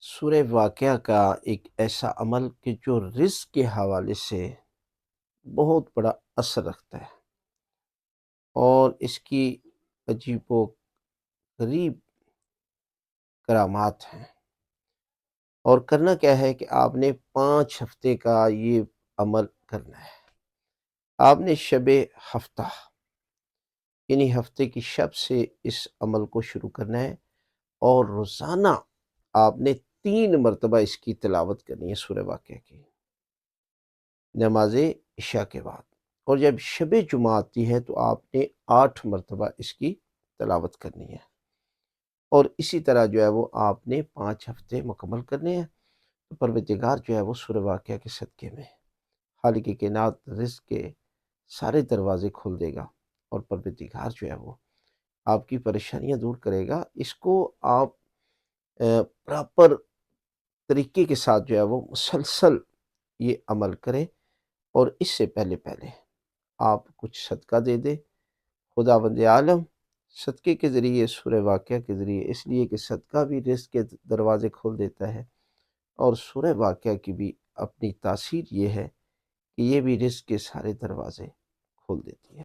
سورہ واقعہ کا ایک ایسا عمل کہ جو رزق کے حوالے سے بہت بڑا اثر رکھتا ہے اور اس کی عجیب و غریب کرامات ہیں۔ اور کرنا کیا ہے کہ آپ نے 5 ہفتے کا یہ عمل کرنا ہے۔ آپ نے شب ہفتہ یعنی ہفتے کی شب سے اس عمل کو شروع کرنا ہے اور روزانہ آپ نے 3 مرتبہ اس کی تلاوت کرنی ہے سورہ واقعہ کی نماز عشاء کے بعد، اور جب شب جمعہ آتی ہے تو آپ نے 8 مرتبہ اس کی تلاوت کرنی ہے، اور اسی طرح جو ہے وہ آپ نے 5 ہفتے مکمل کرنے ہیں۔ تو پروردگار جو ہے وہ سورہ واقعہ کے صدقے میں خالق کائنات رزق کے سارے دروازے کھول دے گا، اور پروردگار جو ہے وہ آپ کی پریشانیاں دور کرے گا۔ اس کو آپ پراپر طریقے کے ساتھ جو ہے وہ مسلسل یہ عمل کریں، اور اس سے پہلے آپ کچھ صدقہ دے دیں۔ خداوند عالم صدقے کے ذریعے سورہ واقعہ کے ذریعے، اس لیے کہ صدقہ بھی رزق کے دروازے کھول دیتا ہے، اور سورہ واقعہ کی بھی اپنی تاثیر یہ ہے کہ یہ بھی رزق کے سارے دروازے کھول دیتی ہے۔